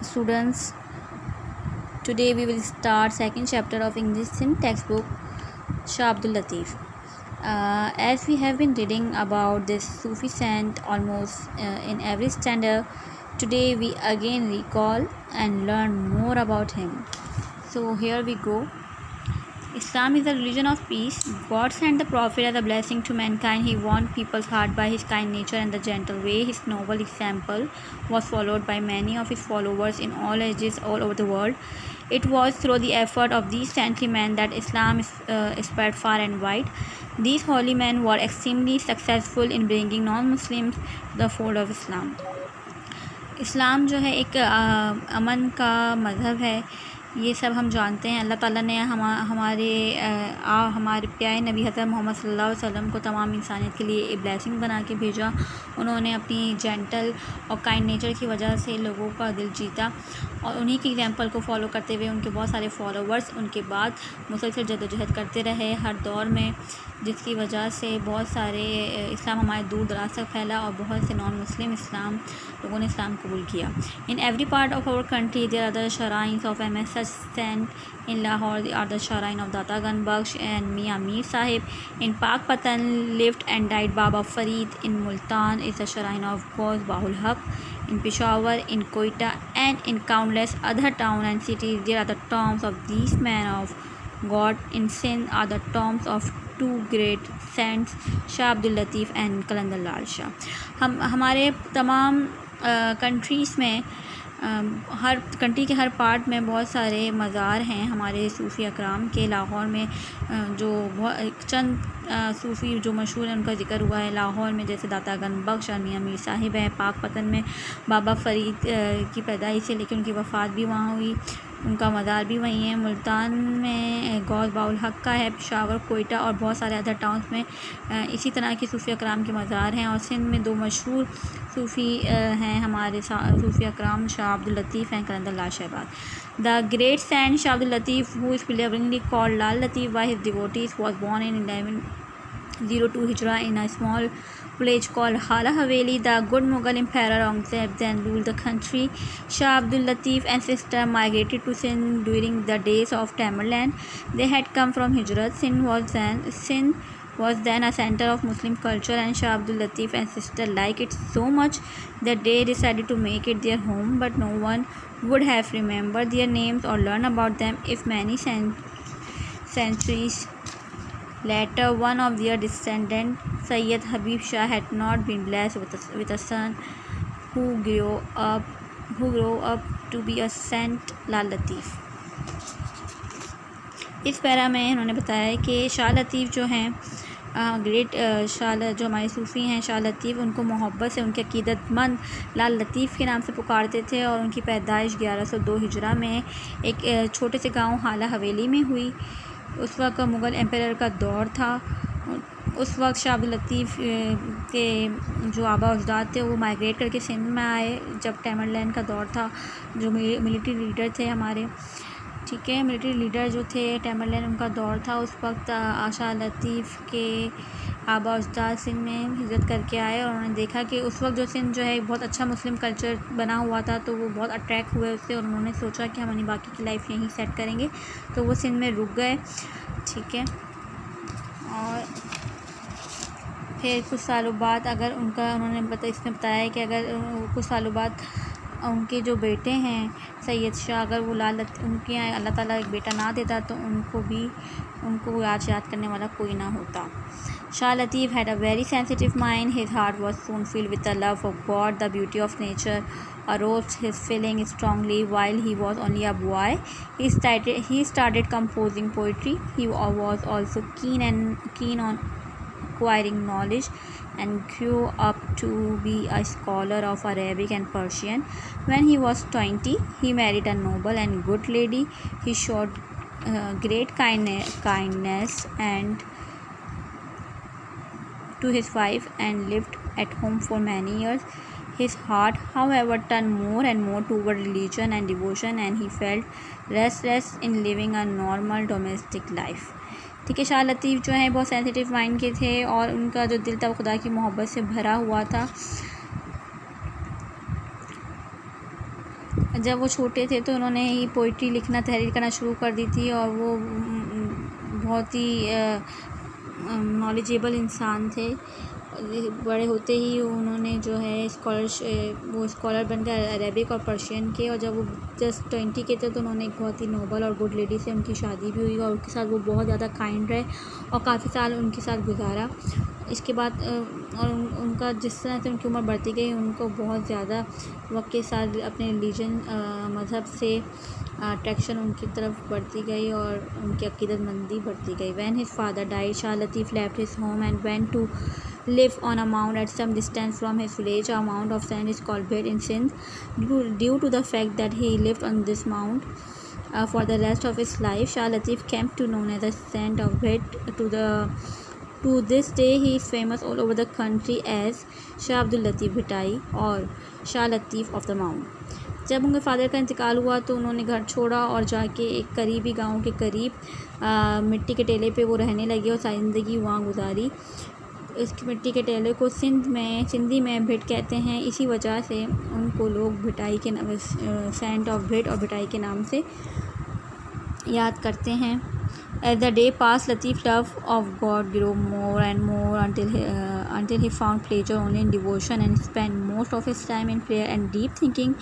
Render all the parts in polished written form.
students. Today we will start second chapter of English in textbook Shah Abdul Latif. As we have been reading about this Sufi saint almost in every standard, today we again recall and learn more about him. So here we go. Islam is a religion of peace. God sent the Prophet as a blessing to mankind. He won people's heart by his kind nature and the gentle way. His noble example was followed by many of his followers in all ages all over the world. It was through the effort of these saintly men that Islam spread far and wide. These holy men were extremely successful in bringing non-Muslims to the fold of Islam. इस्लाम जो है एक अमन का मज़हब है, ये सब हम जानते हैं। अल्लाह ताला ने हमारे प्यारे नबी हज़रत मोहम्मद सल्लल्लाहु अलैहि वसल्लम को तमाम इंसानियत के लिए एक ब्लेसिंग बना के भेजा। उन्होंने अपनी जेंटल और काइंड नेचर की वजह से लोगों का दिल जीता और उन्हीं की एग्जांपल को फॉलो करते हुए उनके बहुत सारे फॉलोवर्स उनके बाद मुसलसल जद्दोजहद करते रहे हर दौर में, जिसकी वजह से बहुत सारे इस्लाम हमारे दूर दराज तक फैला और बहुत से नॉन मुस्लिम लोगों ने इस्लाम कबूल किया। In every part of our country there are the shrines of M S. Saint in Lahore are the shrine of Data Gan Baksh and Mian Mir Sahib. In Pak Patan lived and died Baba Farid. In Multan is the shrine of Ghaus Bahul Haq. In Peshawar, in Quetta and in countless other towns and cities there are the tombs of these men of God. In Sindh are the tombs of two great saints Shah Abdul Latif and Qalandar Lal Shah. हमारे तमाम countries में हर country के हर part में बहुत सारे मज़ार हैं हमारे सूफ़ी अकराम के। लाहौर में जो चंद सूफ़ी जो मशहूर हैं उनका ज़िक्र हुआ है। लाहौर में जैसे दाता गन बख्श और मियां मीर साहिब हैं। पाक पतन में बाबा फ़रीद की पैदाइश है लेकिन उनकी वफ़ात भी वहाँ हुई, उनका मज़ार भी वहीं है। मुल्तान में गौस बाउल हक़ का है। पेशावर, कोयटा और बहुत सारे अदर टाउन्स में इसी तरह के सूफ़ी अकराम के मज़ार हैं। और सिंध में दो मशहूर सूफ़ी हैं हमारे सूफ़ी अकराम, शाह अब्दुल लतीफ़ हैं, कलंदर लाल Shahbaz. The great saint Shah Abdul Latif, who is lovingly called Lal Latif by his devotees, was born in 1102 Hijra in a small village called Hala Haveli. The good Mughal Emperor Aurangzeb then ruled the country. Shah Abdul Latif and sister migrated to Sindh during the days of Tamerlane. They had come from Hijrat. Sindh was then a center of Muslim culture, and Shah Abdul Latif and sister liked it so much that they decided to make it their home, but no one would have remembered their names or learned about them if many centuries later one of their descendants, Sayyid Habib Shah, had not been blessed with a son who grew up to be a Saint Lal Latif. इस para में उन्होंने बताया कि शाह लतीफ़ जो हैं great Shah जो हमारे सूफ़ी हैं शाह लतीफ़, उनको मोहब्बत से उनके अक़ीदतमंद लाल लतीफ़ के नाम से पुकारते थे और उनकी पैदाइश 1102 हिजरा में एक छोटे से गांव हाला हवेली में हुई। उस वक्त मुग़ल एम्परर का दौर था। उस वक्त शाह अब्दुल लतीफ़ के जो आबा अजदाद थे वो माइग्रेट करके सिंध में आए जब टैमरलैन का दौर था। जो मिलिट्री लीडर थे हमारे, ठीक है, मिलिट्री लीडर जो थे टैमरलैन, उनका दौर था। उस वक्त शाह लतीफ़ के आबा अजदाद सिंध में हिजरत करके आए और उन्होंने देखा कि उस वक्त जो सिंध जो है बहुत अच्छा मुस्लिम कल्चर बना हुआ था, तो वो बहुत अट्रैक्ट हुए उससे और उन्होंने सोचा कि हम अपनी बाकी की लाइफ यहीं सेट करेंगे, तो वो सिंध में रुक गए, ठीक है। और फिर कुछ सालों बाद उन्होंने इसमें बताया कि अगर कुछ सालों बाद उनके जो बेटे हैं सैयद शाह, अगर वो उनके यहाँ अल्लाह ताला एक बेटा ना देता तो उनको याद करने वाला कोई ना होता। Shah Latif had a very sensitive mind. His heart was soon filled with the love of God. The beauty of nature aroused his feelings strongly. While he was only a boy, he started composing poetry. He was also keen on acquiring knowledge and grew up to be a scholar of Arabic and Persian. When he was 20, he married a noble and good lady. He showed great kindness and to his wife and lived at home for many years. His heart, however, turned more and more toward religion and devotion, and he felt restless in living a normal domestic life. ठीक है, शाह लतीफ़ जो है बहुत sensitive mind के थे और उनका जो दिल था वो खुदा की मोहब्बत से भरा हुआ था। जब वो छोटे थे तो उन्होंने ही पोइट्री लिखना, तहरीर करना शुरू कर दी थी और वो बहुत ही नॉलेजेबल इंसान थे। बड़े होते ही उन्होंने जो है वो स्कॉलर बनकर अरेबिक और पर्शियन के, और जब वो जस्ट 20 के थे तो उन्होंने एक बहुत ही नोबल और गुड लेडी से उनकी शादी भी हुई और उनके साथ वो बहुत ज़्यादा काइंड रहे और काफ़ी साल उनके साथ गुजारा। इसके बाद और उनका जिस तरह से उनकी उम्र बढ़ती गई, उनको बहुत ज़्यादा वक्त के साथ अपने रिलीजन मज़हब से अट्रैक्शन उनकी तरफ बढ़ती गई और उनकी अकीदतमंदी बढ़ती गई। When his father died, Shah Latif left his home and went to live on a mound at some distance from his village. A mound of sand is called Bhed in Sindh due to the fact that he lived on this mound for the rest of his life. Shah Latif came to known as the Saint of Bhed. To this day, he is famous all over the country as Shah Abdul Latif Bhittai और Shah Latif of the Mound. जब उनके father का इंतकाल हुआ तो उन्होंने घर छोड़ा और जाके एक करीबी गांव के करीब मिट्टी के टेले पे वो रहने लगे और सारी ज़िंदगी वहाँ गुजारी। इस मिट्टी के टेले को सिंधी में भिट कहते हैं। इसी वजह से उनको लोग भिटाई के नाम, सेंट ऑफ भिट और भिटाई के नाम से याद करते हैं। As the day passed, Latif's love of God grew more and more until he found pleasure only in devotion and spent most of his time in prayer and deep thinking.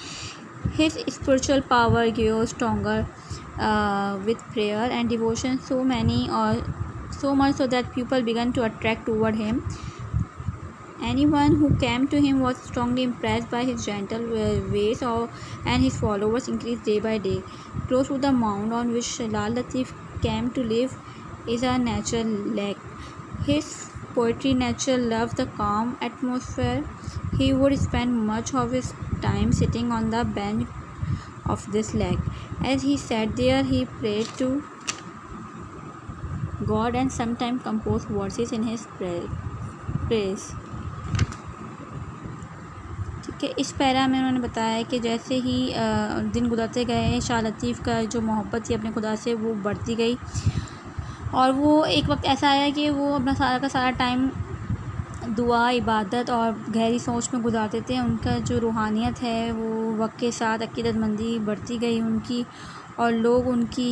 His spiritual power grew stronger with prayer and devotion, so much so that people began to attract toward him. Anyone who came to him was strongly impressed by his gentle ways, and his followers increased day by day. Close to the mound on which Lal Latif came to live is a natural lake. His poetry naturally loves the calm atmosphere. He would spend much of his time sitting on the bench of this lake. As he sat there, he prayed to God and sometimes composed verses in his praise. ठीक है, इस para में उन्होंने बताया कि जैसे ही दिन गुजरते गए, शाह लतीफ़ का जो मोहब्बत थी अपने खुदा से वो बढ़ती गई और वो एक वक्त ऐसा आया कि वो अपना सारा का सारा टाइम दुआ, इबादत और गहरी सोच में गुजारते थे। उनका जो रूहानियत है वो वक्त के साथ अकीदतमंदी बढ़ती गई उनकी, और लोग उनकी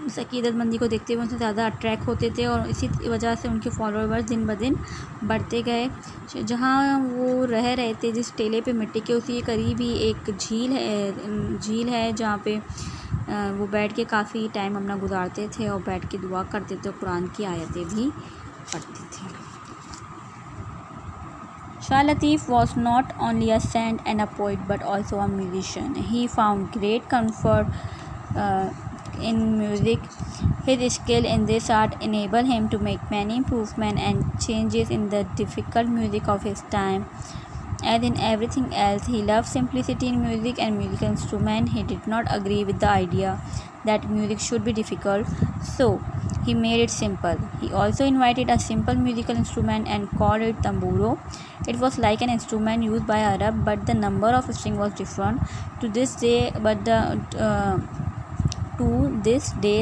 इस अकीदतमंदी को देखते हुए उनसे ज़्यादा अट्रैक्ट होते थे और इसी वजह से उनके फॉलोअर्स दिन ब दिन बढ़ते गए। जहाँ वो रह रहे थे, जिस टेले पे मिट्टी के उसी के करीब ही एक झील है जहाँ पे वो बैठ के काफ़ी टाइम अपना गुजारते थे और बैठ के दुआ करते थे और कुरान की आयतें भी पढ़ते थे। Shah Latif was not only a saint and a poet but also a musician. He found great comfort in music. His skill in this art enabled him to make many improvements and changes in the difficult music of his time. As in everything else, he loved simplicity in music and musical instruments. He did not agree with the idea that music should be difficult, so he made it simple. He also invented a simple musical instrument and called it tamburo. It was like an instrument used by Arab, but the number of strings was different. To this day,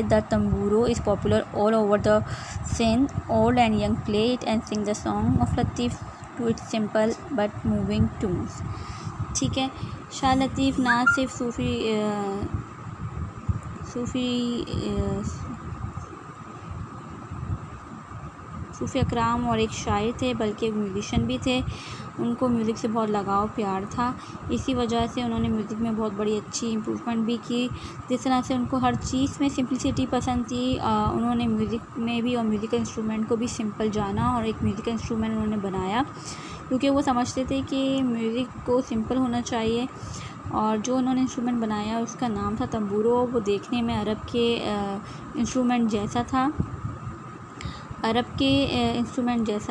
the tamburo is popular all over the Sindh. Old and young play it and sing the song of Latif to its simple but moving tunes. ठीक है, शाह लतीफ़ ना सिर्फ सूफ़ी अकराम और एक शायर थे बल्कि एक म्यूज़िशन भी थे। उनको म्यूज़िक से बहुत लगाव प्यार था, इसी वजह से उन्होंने म्यूज़िक में बहुत बड़ी अच्छी इम्प्रूवमेंट भी की। जिस तरह से उनको हर चीज़ में सिंपलिसिटी पसंद थी, उन्होंने म्यूज़िक में भी और म्यूज़िकल इंस्ट्रूमेंट को भी सिंपल जाना और एक म्यूज़िकल इंस्ट्रूमेंट उन्होंने बनाया, क्योंकि वो समझते थे कि म्यूज़िक को सिंपल होना चाहिए। और जो उन्होंने इंस्ट्रूमेंट बनाया उसका नाम था तंबूरो। वो देखने में अरब के इंस्ट्रूमेंट जैसा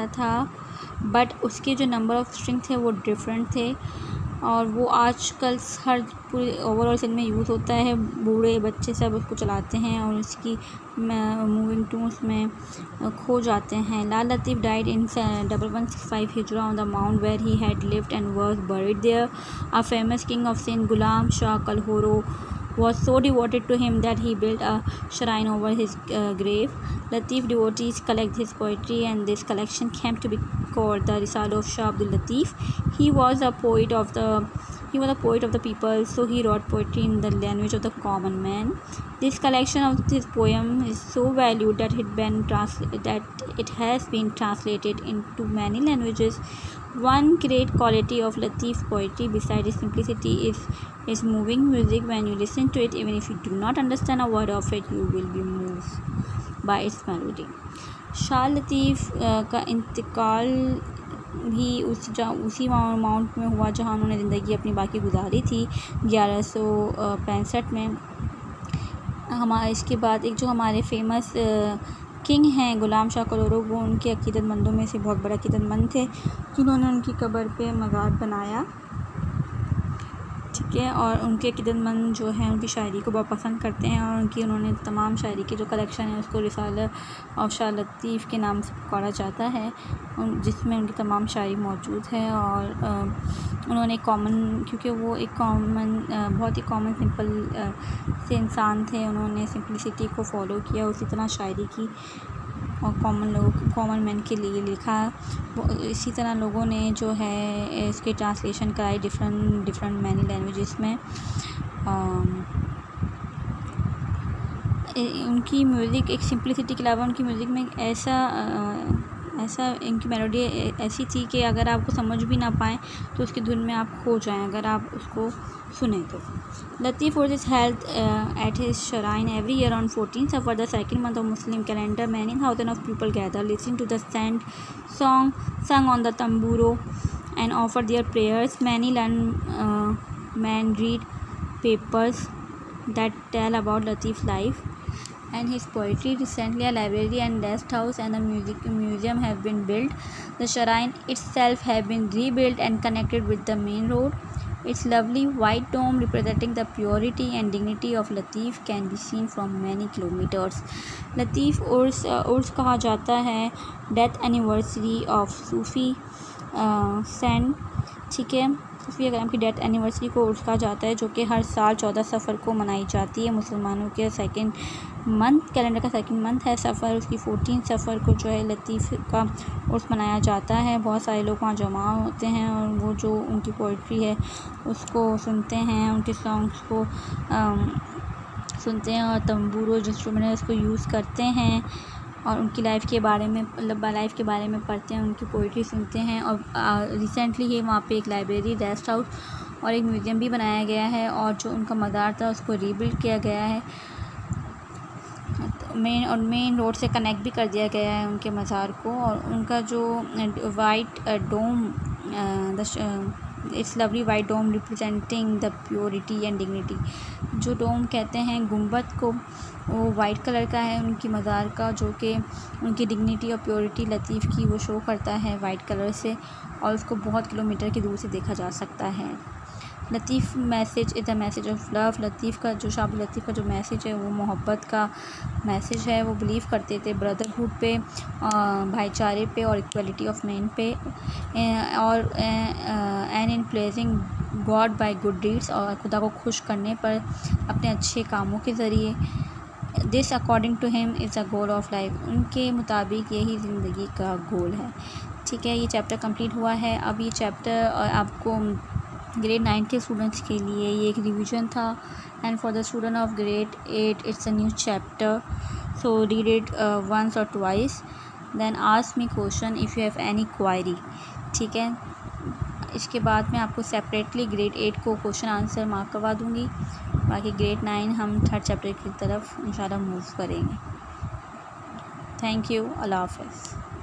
था, बट उसके जो नंबर ऑफ़ स्ट्रिंग थे वो डिफरेंट थे और वो आजकल हर पूरे ओवरऑल सिंध में यूज़ होता है। बूढ़े बच्चे सब उसको चलाते हैं और उसकी मूविंग टून्स में खो जाते हैं। लाल लतीफ़ डाइड इन 1165 हिजरा on the mount where he had lived and was buried there. A famous king of Sindh Ghulam Shah Kalhoro was so devoted to him that he built a shrine over his grave. Latif devotees collect his poetry and this collection came to be called the Risala of Shah Abdul Latif. He was a poet of the He was a poet of the people, so he wrote poetry in the language of the common man. This collection of his poem is so valued that it has been translated into many languages. One great quality of Latif's poetry, besides its simplicity, is its moving music. When you listen to it, even if you do not understand a word of it, you will be moved by its melody. Shah Latif का इंतकाल भी उसी mount में हुआ जहाँ उन्होंने ज़िंदगी अपनी बाकी गुजारी थी 1165 में। इसके बाद एक जो हमारे फेमस किंग हैं गुलाम शाह करोरो, वो उनके अकीदतमंदों में से बहुत बड़ा अकीदतमंद थे जिन्होंने उनकी कब्र पे मज़ार बनाया, ठीक है। और उनके अकीदतमंद जो हैं उनकी शायरी को बहुत पसंद करते हैं और उन्होंने तमाम शायरी की जो कलेक्शन है उसको रिसाला ऑफ शाह लतीफ़ के नाम से पुकारा जाता है, जिसमें उनकी तमाम शायरी मौजूद है। और उन्होंने क्योंकि वो एक बहुत ही कॉमन सिंपल से इंसान थे, उन्होंने सिंपलिसिटी को फॉलो किया, उसी तरह शायरी की और कॉमन मैन के लिए लिखा। इसी तरह लोगों ने जो है इसके ट्रांसलेशन कराई डिफरेंट मैनी लैंग्वेजेस में। उनकी म्यूज़िक एक सिंपलिसिटी के अलावा उनकी म्यूज़िक में ऐसा इनकी मेलोडी ऐसी थी कि अगर आपको समझ भी ना पाएँ तो उसकी धुन में आप खो जाएं अगर आप उसको सुने तो। Latif was held at his shrine every year on 14th Safar, the second month of Muslim calendar. Many thousands of people gather, listen to the saint song sung on the tamburo, and offer their prayers. Many learned men read papers that tell about Latif's life and his poetry. Recently, a library and guest house and a museum have been built. The shrine itself have been rebuilt and connected with the main road. Its lovely white dome representing the purity and dignity of Latif can be seen from many kilometers. Latif उर्स कहा जाता है death anniversary of Sufi saint, ठीक है। सूफ़ी अकरम की death anniversary को उर्स कहा जाता है, जो कि हर साल 14 सफ़र को मनाई जाती है। मुसलमानों के कैलेंडर का सेकंड मंथ है सफ़र, उसकी 14 सफ़र को जो है लतीफ़ का उर्स मनाया जाता है। बहुत सारे लोग वहाँ जमा होते हैं और वो जो उनकी पोइट्री है उसको सुनते हैं, उनके सॉन्ग्स को सुनते हैं और तंबूरो इंस्ट्रूमेंट है उसको यूज़ करते हैं और उनकी लाइफ के बारे में पढ़ते हैं, उनकी पोइट्री सुनते हैं। और रिसेंटली ही वहाँ पे एक लाइब्रेरी, रेस्ट हाउस और एक म्यूज़ियम भी बनाया गया है और जो उनका मज़ार था उसको रीबिल्ड किया गया है। मेन रोड से कनेक्ट भी कर दिया गया है उनके मज़ार को। और उनका जो white dome it's lovely white dome representing the purity and dignity, जो डोम कहते हैं गुंबद को, वो वाइट कलर का है उनकी मज़ार का, जो कि उनकी डिग्निटी और प्योरिटी लतीफ़ की वो शो करता है वाइट कलर से और उसको बहुत किलोमीटर की दूर से देखा जा सकता है। Latif message is a message of love. Latif का जो शाह लतीफ़ का जो मैसेज है वो मोहब्बत का मैसेज है। वो बिलीव करते थे ब्रदरहुड पे, भाईचारे पे और इक्वलिटी ऑफ मैन पे, और and in placing God by good deeds, और खुदा को खुश करने पर अपने अच्छे कामों के ज़रिए। This according to him is a goal of life, उनके मुताबिक यही ज़िंदगी का गोल है, ठीक है। ये चैप्टर कंप्लीट हुआ है। अब ये चैप्टर आपको ग्रेड 9 के स्टूडेंट्स के लिए ये एक रिवीजन था, and for the student of grade 8 it's a new chapter, so read it once or twice, then ask me question if you have any query, ठीक है। इसके बाद मैं आपको सेपरेटली ग्रेड 8 को क्वेश्चन आंसर मार्क करवा दूँगी, बाकी ग्रेड 9 हम थर्ड चैप्टर की तरफ इंशाल्लाह मूव करेंगे। थैंक यू, अल्लाह हाफ़िज़।